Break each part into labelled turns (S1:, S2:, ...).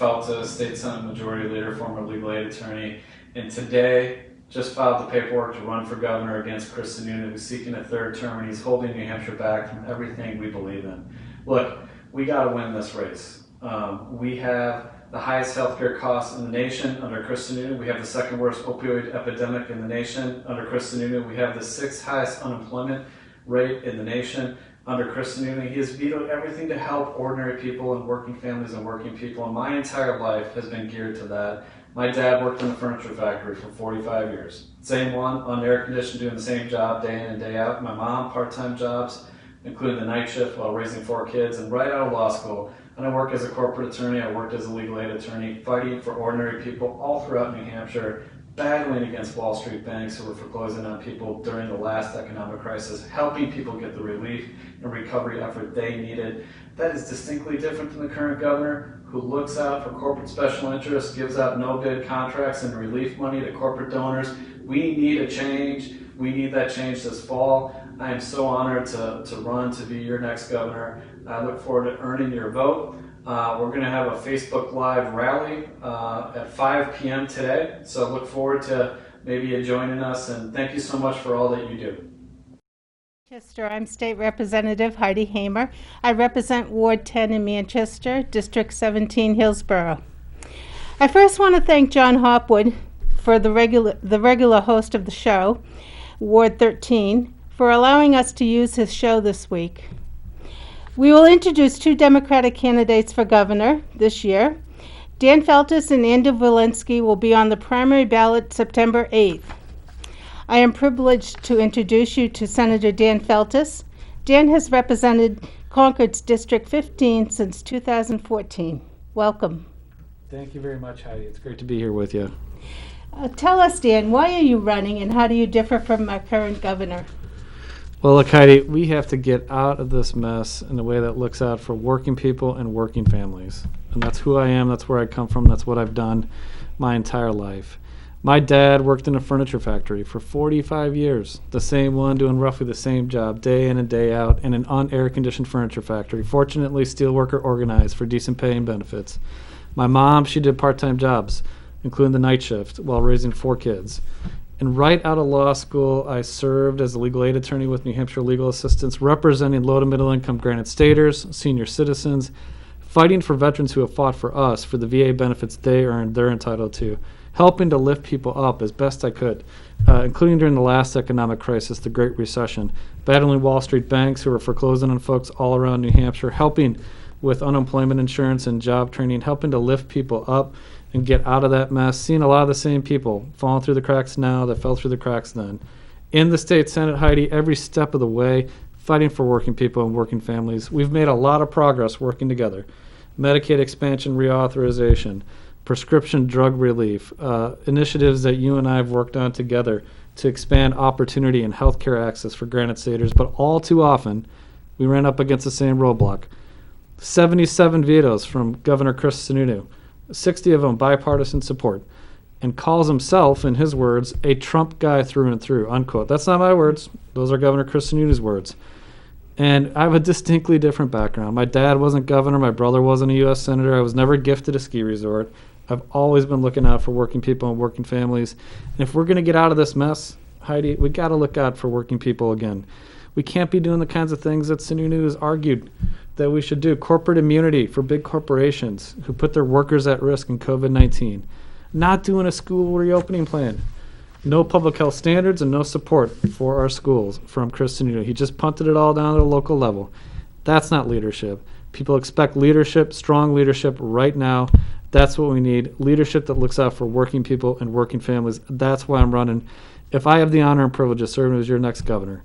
S1: Feltes, State Sen Majority Leader, former legal aid attorney, and today just filed the paperwork to run for governor against Chris Sununu, who's seeking a third term, and he's holding New Hampshire back from everything we believe in. Look, we got to win this race. We have the highest healthcare costs in the nation under Chris Sununu. We have the second worst opioid epidemic in the nation under Chris Sununu. We have the sixth highest unemployment rate in the nation under Chris Sununu. He has vetoed everything to help ordinary people and working families and working people, and my entire life has been geared to that. My dad worked in a furniture factory for 45 years. Same one, on air conditioned, doing the same job day in and day out. My mom, part-time jobs, including the night shift while raising 4 kids, and right out of law school. And I worked as a corporate attorney, I worked as a legal aid attorney, fighting for ordinary people all throughout New Hampshire, battling against Wall Street banks who were foreclosing on people during the last economic crisis, helping people get the relief and recovery effort they needed. That is distinctly different than the current governor, who looks out for corporate special interests, gives out no-bid contracts and relief money to corporate donors. We need a change. We need that change this fall. I am so honored to run to be your next governor. I look forward to earning your vote. We're going to have a Facebook Live rally at 5 p.m. today, so I look forward to maybe you joining us, and thank you so much for all that you do.
S2: Manchester. I'm State Representative Heidi Hamer. I represent Ward 10 in Manchester, District 17, Hillsborough. I first want to thank John Hopwood, for the regular host of the show, Ward 13, for allowing us to use his show this week. We will introduce 2 Democratic candidates for governor this year. Dan Feltes and Andrew Walensky will be on the primary ballot September 8th. I am privileged to introduce you to Senator Dan Feltes. Dan has represented Concord's District 15 since 2014. Welcome.
S3: Thank you very much, Heidi. It's great to be here with you.
S2: Tell us, Dan, why are you running and how do you differ from our current governor?
S3: Well, look, Heidi, we have to get out of this mess in a way that looks out for working people and working families. And that's who I am. That's where I come from. That's what I've done my entire life. My dad worked in a furniture factory for 45 years, the same one doing roughly the same job day in and day out in an unair-conditioned furniture factory, fortunately steelworker organized for decent pay and benefits. My mom, she did part-time jobs, including the night shift, while raising 4 kids. And right out of law school, I served as a legal aid attorney with New Hampshire Legal Assistance, representing low to middle income granted staters, senior citizens, fighting for veterans who have fought for us for the VA benefits they earned, they're entitled to, helping to lift people up as best I could, including during the last economic crisis, the Great Recession, battling Wall Street banks who were foreclosing on folks all around New Hampshire, helping with unemployment insurance and job training, helping to lift people up and get out of that mess, seeing a lot of the same people falling through the cracks now that fell through the cracks then. In the state Senate, Heidi, every step of the way, fighting for working people and working families. We've made a lot of progress working together. Medicaid expansion reauthorization, prescription drug relief, initiatives that you and I have worked on together to expand opportunity and healthcare access for granted staters, but all too often, we ran up against the same roadblock. 77 vetoes from Governor Chris Sununu, 60 of them bipartisan support, and calls himself, in his words, a Trump guy through and through, unquote. That's not my words. Those are Governor Chris Sununu's words. And I have a distinctly different background. My dad wasn't governor. My brother wasn't a U.S. senator. I was never gifted a ski resort. I've always been looking out for working people and working families. And if we're going to get out of this mess, Heidi, we got to look out for working people again. We can't be doing the kinds of things that Sununu has argued that we should do. Corporate immunity for big corporations who put their workers at risk in COVID-19. Not doing a school reopening plan. No public health standards and no support for our schools from Chris Sununu. He just punted it all down to the local level. That's not leadership. People expect leadership, strong leadership right now. That's what we need. Leadership that looks out for working people and working families. That's why I'm running. If I have the honor and privilege of serving as your next governor,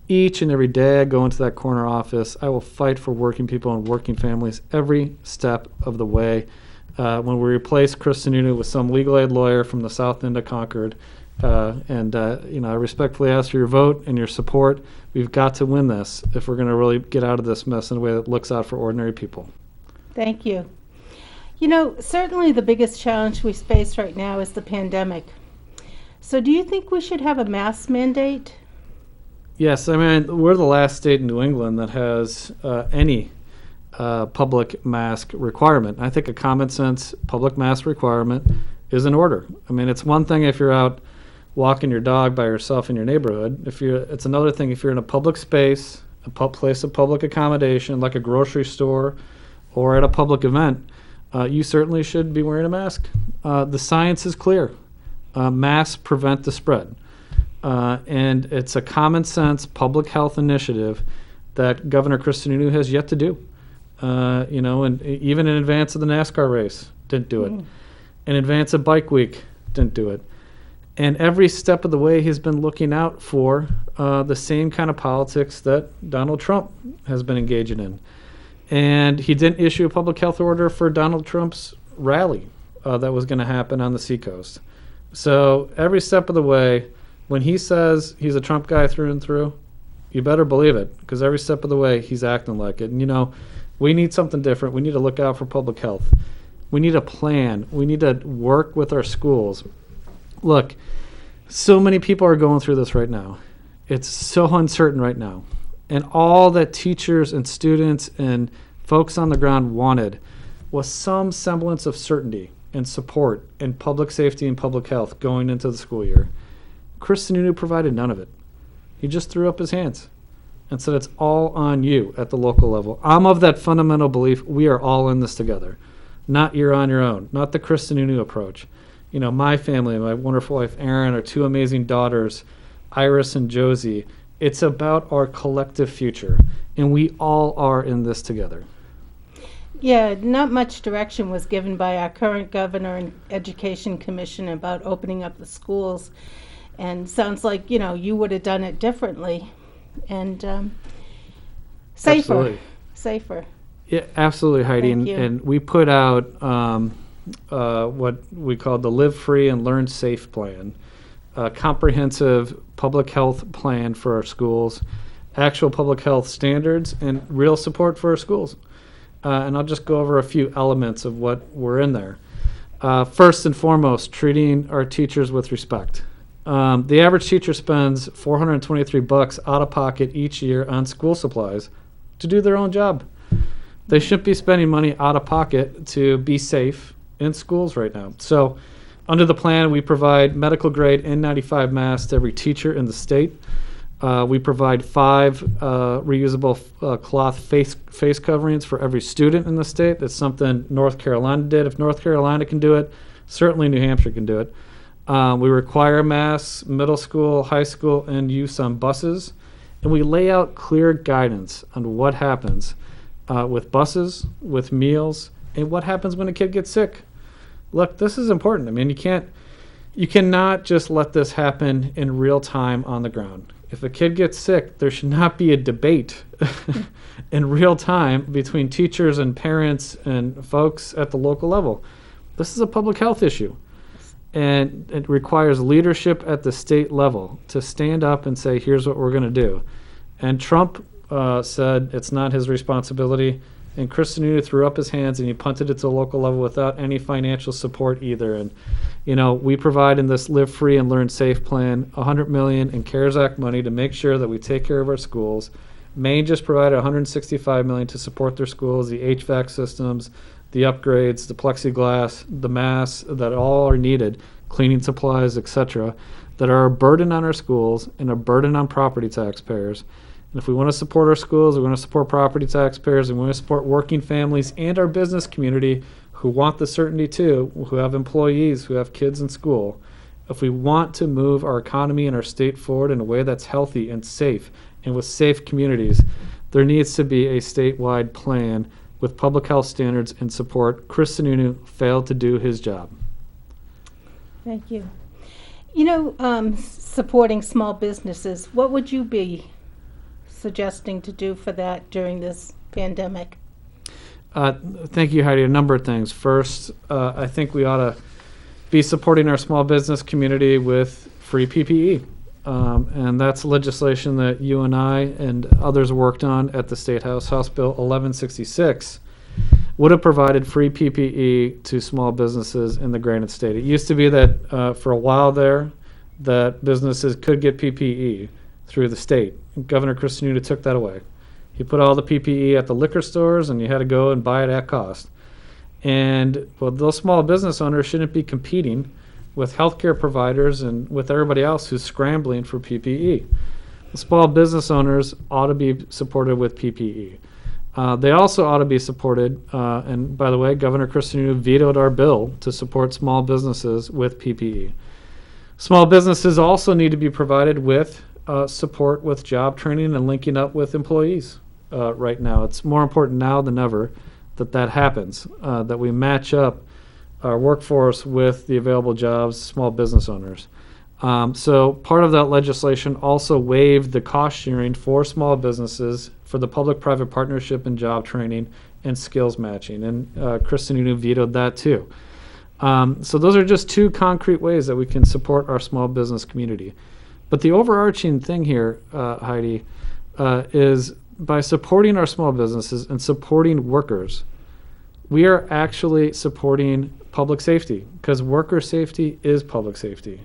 S3: each and every day I go into that corner office, I will fight for working people and working families every step of the way. When we replace Chris Sununu with some legal aid lawyer from the South End of Concord, I respectfully ask for your vote and your support. We've got to win this if we're going to really get out of this mess in a way that looks out for ordinary people.
S2: Thank you. You know, certainly the biggest challenge we face right now is the pandemic. So do you think we should have a mask mandate?
S3: Yes, I mean, we're the last state in New England that has any public mask requirement. I think a common sense public mask requirement is in order. I mean, it's one thing if you're out walking your dog by yourself in your neighborhood. It's another thing if you're in a public space, a place of public accommodation, like a grocery store or at a public event. You certainly should be wearing a mask. The science is clear. Masks prevent the spread. And it's a common sense public health initiative that Governor Chris Sununu has yet to do. And even in advance of the NASCAR race, didn't do it. In advance of Bike Week, didn't do it. And every step of the way, he's been looking out for the same kind of politics that Donald Trump has been engaging in. And he didn't issue a public health order for Donald Trump's rally that was going to happen on the seacoast. So every step of the way, when he says he's a Trump guy through and through, you better believe it, because every step of the way, he's acting like it. And, we need something different. We need to look out for public health. We need a plan. We need to work with our schools. Look, so many people are going through this right now. It's so uncertain right now. And all that teachers and students and folks on the ground wanted was some semblance of certainty and support in public safety and public health going into the school year. Chris Sununu provided none of it. He just threw up his hands and said it's all on you at the local level. I'm of that fundamental belief we are all in this together, not you're on your own, not the Chris Sununu approach. My family, my wonderful wife Erin, our two amazing daughters, Iris and Josie, it's about our collective future, and we all are in this together.
S2: Yeah, not much direction was given by our current governor and education commission about opening up the schools. And sounds like, you would have done it differently and safer.
S3: Absolutely.
S2: Safer.
S3: Yeah, absolutely, Heidi.
S2: Thank you.
S3: And we put out what we call the Live Free and Learn Safe plan, a comprehensive public health plan for our schools, actual public health standards, and real support for our schools. And I'll just go over a few elements of what were in there. First and foremost, treating our teachers with respect. The average teacher spends $423 out of pocket each year on school supplies to do their own job. They shouldn't be spending money out of pocket to be safe in schools right now. So under the plan, we provide medical grade N95 masks to every teacher in the state. We provide 5 reusable cloth face coverings for every student in the state. That's something North Carolina did. If North Carolina can do it, certainly New Hampshire can do it. We require masks, middle school, high school, and use on buses. And we lay out clear guidance on what happens with buses, with meals, and what happens when a kid gets sick. Look, this is important. I mean, you cannot just let this happen in real time on the ground. If a kid gets sick, there should not be a debate in real time between teachers and parents and folks at the local level. This is a public health issue. And it requires leadership at the state level to stand up and say, here's what we're going to do. And Trump said it's not his responsibility. And Chris Sununu threw up his hands and he punted it to the local level without any financial support either. And, we provide in this Live Free and Learn Safe plan $100 million in CARES Act money to make sure that we take care of our schools. Maine just provided $165 million to support their schools, the HVAC systems, the upgrades, the plexiglass, the masks that all are needed, cleaning supplies, etc., that are a burden on our schools and a burden on property taxpayers. And if we want to support our schools, we want to support property taxpayers, and we want to support working families and our business community who want the certainty too, who have employees, who have kids in school. If we want to move our economy and our state forward in a way that's healthy and safe and with safe communities, there needs to be a statewide plan with public health standards and support. Chris Sununu failed to do his job.
S2: Thank you. Supporting small businesses, what would you be suggesting to do for that during this pandemic?
S3: Thank you, Heidi. A number of things. First, I think we ought to be supporting our small business community with free PPE. And that's legislation that you and I and others worked on at the State House. House Bill 1166 would have provided free PPE to small businesses in the granite state. It used to be that for a while there that businesses could get PPE through the state. Governor Chris Sununu took that away. He You put all the PPE at the liquor stores, and you had to go and buy it at cost. And well, those small business owners shouldn't be competing with healthcare providers and with everybody else who's scrambling for PPE. The small business owners ought to be supported with PPE. They also ought to be supported, and by the way, Governor Christensen vetoed our bill to support small businesses with PPE. Small businesses also need to be provided with support with job training and linking up with employees right now. It's more important now than ever that happens, that we match up our workforce with the available jobs, small business owners. So part of that legislation also waived the cost sharing for small businesses for the public-private partnership and job training and skills matching. And Kristen Sununu vetoed that too. So those are just two concrete ways that we can support our small business community. But the overarching thing here, Heidi, is by supporting our small businesses and supporting workers, we are actually supporting public safety, because worker safety is public safety.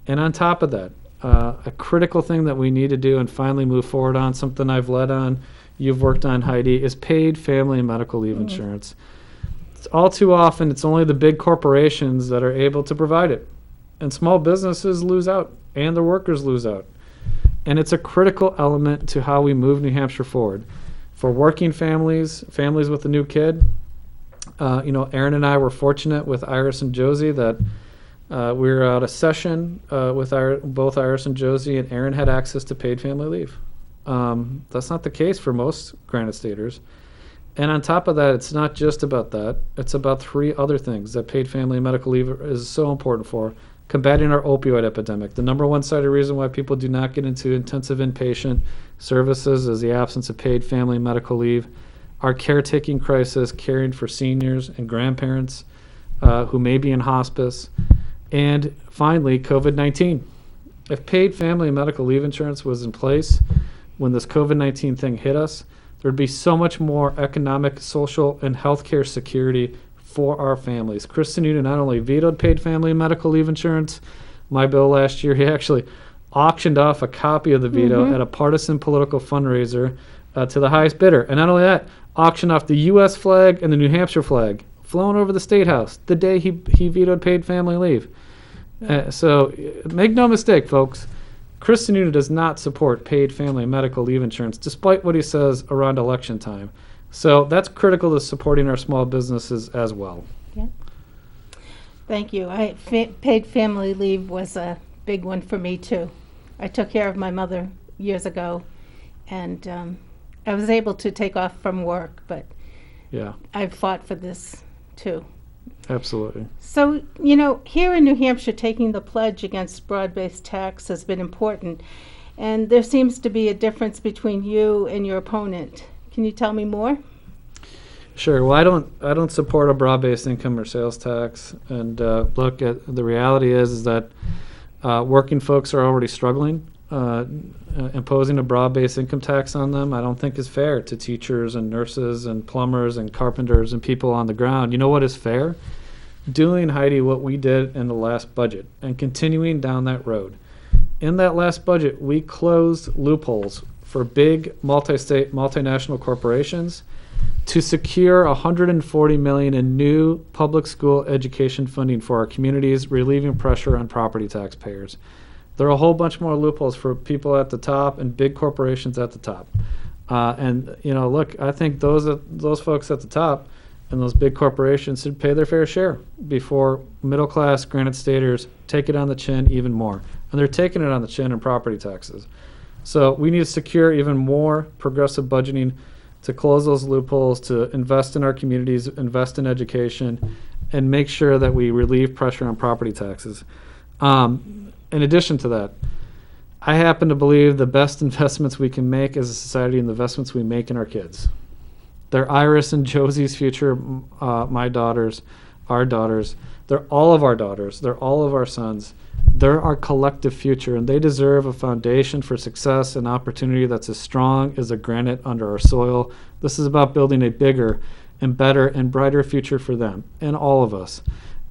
S3: And on top of that, a critical thing that we need to do and finally move forward on, something I've led on, you've worked on, Heidi, is paid family and medical leave insurance. It's all too often, it's only the big corporations that are able to provide it. And small businesses lose out, and their workers lose out. And it's a critical element to how we move New Hampshire forward. For working families, families with a new kid, Aaron and I were fortunate with Iris and Josie that we were at a session with both Iris and Josie, and Aaron had access to paid family leave. That's not the case for most Granite Staters. And on top of that, it's not just about that. It's about three other things that paid family and medical leave is so important for. Combating our opioid epidemic. The number one cited reason why people do not get into intensive inpatient services is the absence of paid family and medical leave. Our caretaking crisis, caring for seniors and grandparents who may be in hospice. And finally, COVID-19. If paid family and medical leave insurance was in place when this COVID-19 thing hit us, there'd be so much more economic, social, and healthcare security for our families. Kristen Sununu not only vetoed paid family and medical leave insurance, my bill last year, he actually auctioned off a copy of the veto at a partisan political fundraiser to the highest bidder. And not only that, auctioned off the U.S. flag and the New Hampshire flag, flown over the State House the day he vetoed paid family leave. So make no mistake, folks, Kristen Sununu does not support paid family and medical leave insurance, despite what he says around election time. So that's critical to supporting our small businesses as well.
S2: Yeah. Thank you. Paid family leave was a big one for me too. I took care of my mother years ago, and I was able to take off from work, but
S3: yeah,
S2: I've fought for this too.
S3: Absolutely.
S2: So, here in New Hampshire, taking the pledge against broad-based tax has been important, and there seems to be a difference between you and your opponent. Can you tell me more?
S3: Sure. Well, I don't support a broad-based income or sales tax. And look, the reality is that working folks are already struggling. Imposing a broad-based income tax on them, I don't think is fair to teachers and nurses and plumbers and carpenters and people on the ground. You know what is fair? Doing, Heidi, what we did in the last budget and continuing down that road. In that last budget, we closed loopholes for big multi-state, multinational corporations to secure $140 million in new public school education funding for our communities, relieving pressure on property taxpayers. There are a whole bunch more loopholes for people at the top and big corporations at the top. Look, I think those folks at the top and those big corporations should pay their fair share before middle-class Granite Staters take it on the chin even more. And they're taking it on the chin in property taxes. So we need to secure even more progressive budgeting to close those loopholes, to invest in our communities, invest in education, and make sure that we relieve pressure on property taxes. In addition to that, I happen to believe the best investments we can make as a society and the investments we make in our kids. They're Iris and Josie's future, my daughters, our daughters. They're all of our daughters. They're all of our sons. They're our collective future, and they deserve a foundation for success and opportunity that's as strong as the granite under our soil. This is about building a bigger and better and brighter future for them and all of us,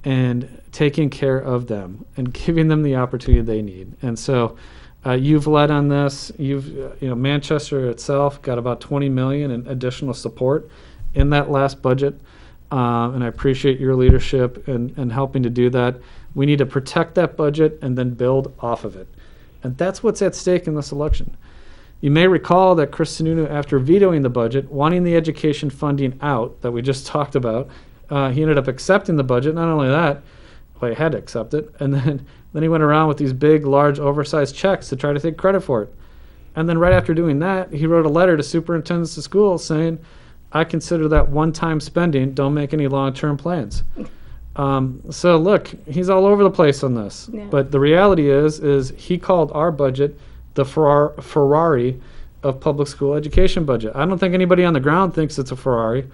S3: and taking care of them and giving them the opportunity they need. And so You've led on this. Manchester itself got about 20 million in additional support in that last budget, and I appreciate your leadership and helping to do that. We need to protect that budget and then build off of it, and that's what's at stake in this election. You may recall that Chris Sununu, after vetoing the budget, wanting the education funding out that we just talked about, he ended up accepting the budget. Not only that, well, he had to accept it, and then he went around with these big, large, oversized checks to try to take credit for it. And then right after doing that, he wrote a letter to superintendents of schools saying, I consider that one-time spending, don't make any long-term plans. So look, he's all over the place on this.
S2: Yeah.
S3: But the reality is he called our budget the Ferrari of public school education budget. I don't think anybody on the ground thinks it's a Ferrari.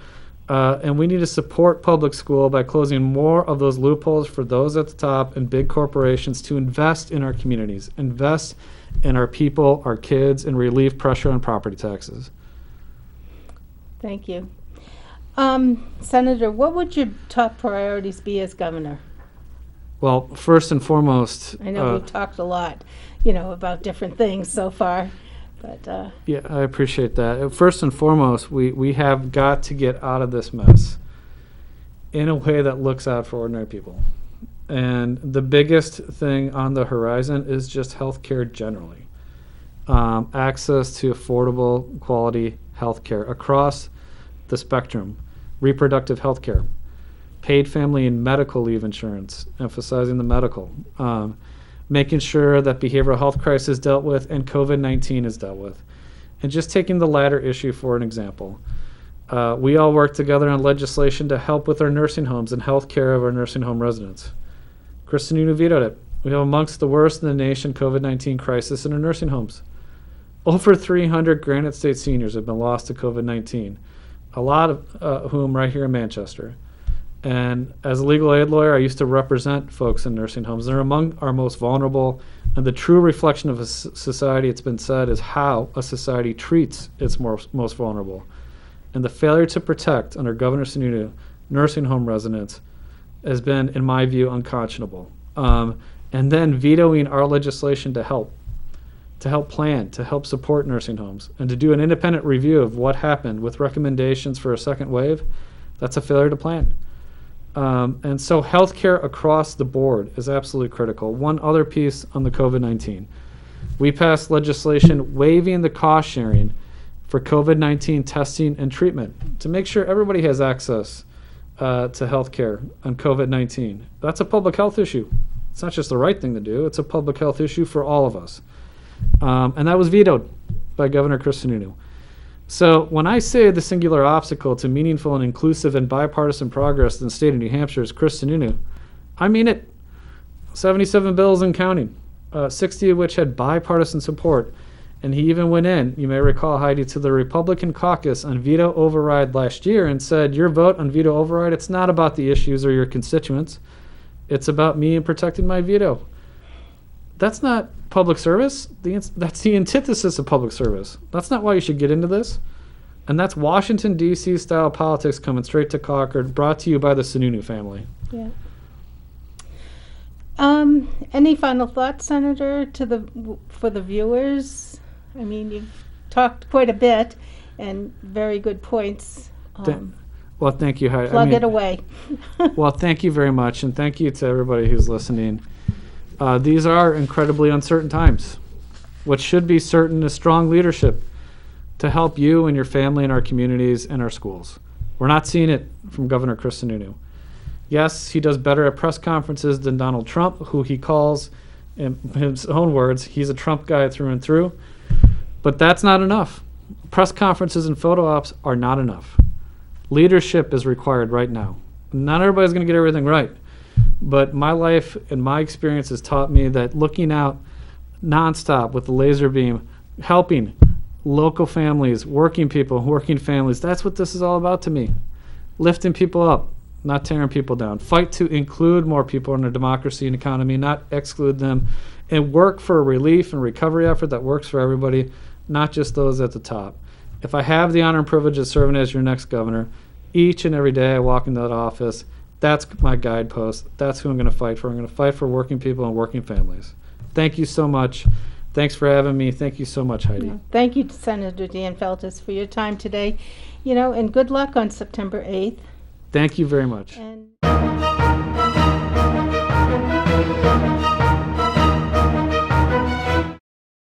S3: And we need to support public school by closing more of those loopholes for those at the top and big corporations to invest in our communities, invest in our people, our kids, and relieve pressure on property taxes.
S2: Thank you. Senator, what would your top priorities be as governor?
S3: Well, first and foremost,
S2: I know we've talked a lot, about different things so far, but
S3: yeah, I appreciate that. First and foremost, we have got to get out of this mess in a way that looks out for ordinary people. And the biggest thing on the horizon is just healthcare generally. Access to affordable, quality healthcare across the spectrum. Reproductive healthcare, paid family and medical leave insurance, emphasizing the medical. Making sure that behavioral health crisis is dealt with and COVID-19 is dealt with. And just taking the latter issue for an example. We all work together on legislation to help with our nursing homes and health care of our nursing home residents. Chris Sununu vetoed it. We have amongst the worst in the nation COVID-19 crisis in our nursing homes. Over 300 Granite State seniors have been lost to COVID-19, a lot of whom right here in Manchester. And as a legal aid lawyer, I used to represent folks in nursing homes. They're among our most vulnerable, and the true reflection of a society, it's been said, is how a society treats its most vulnerable. And the failure to protect under Governor Sununu nursing home residents has been, in my view, unconscionable. And then vetoing our legislation to help plan, to help support nursing homes, and to do an independent review of what happened with recommendations for a second wave, that's a failure to plan. And so healthcare across the board is absolutely critical. One other piece on the COVID-19. We passed legislation waiving the cost sharing for COVID-19 testing and treatment to make sure everybody has access to healthcare on COVID-19. That's a public health issue. It's not just the right thing to do, it's a public health issue for all of us. And that was vetoed by Governor Chris Sununu. So when I say the singular obstacle to meaningful and inclusive and bipartisan progress in the state of New Hampshire is Chris Sununu, I mean it. 77 bills and counting, 60 of which had bipartisan support. And he even went in, you may recall, Heidi, to the Republican caucus on veto override last year and said, your vote on veto override, it's not about the issues or your constituents. It's about me and protecting my veto. That's not public service. That's the antithesis of public service. That's not why you should get into this. And that's Washington, D.C. style politics coming straight to Concord, brought to you by the Sununu family.
S2: Yeah. Any final thoughts, Senator, for the viewers? I mean, you've talked quite a bit and very good points.
S3: Well, thank you, Heidi.
S2: Plug it away.
S3: Well, thank you very much, and thank you to everybody who's listening. These are incredibly uncertain times. What should be certain is strong leadership to help you and your family and our communities and our schools. We're not seeing it from Governor Chris Sununu. Yes, he does better at press conferences than Donald Trump, who he calls, in his own words, he's a Trump guy through and through. But that's not enough. Press conferences and photo ops are not enough. Leadership is required right now. Not everybody's going to get everything right. But my life and my experience has taught me that looking out nonstop with the laser beam, helping local families, working people, working families, that's what this is all about to me. Lifting people up, not tearing people down. Fight to include more people in our democracy and economy, not exclude them. And work for a relief and recovery effort that works for everybody, not just those at the top. If I have the honor and privilege of serving as your next governor, each and every day I walk into that office, that's my guidepost. That's who I'm going to fight for. I'm going to fight for working people and working families. Thank you so much. Thanks for having me. Thank you so much, Heidi.
S2: Thank you, Senator Dan Feltus, for your time today. And good luck on September 8th.
S3: Thank you very much.
S2: And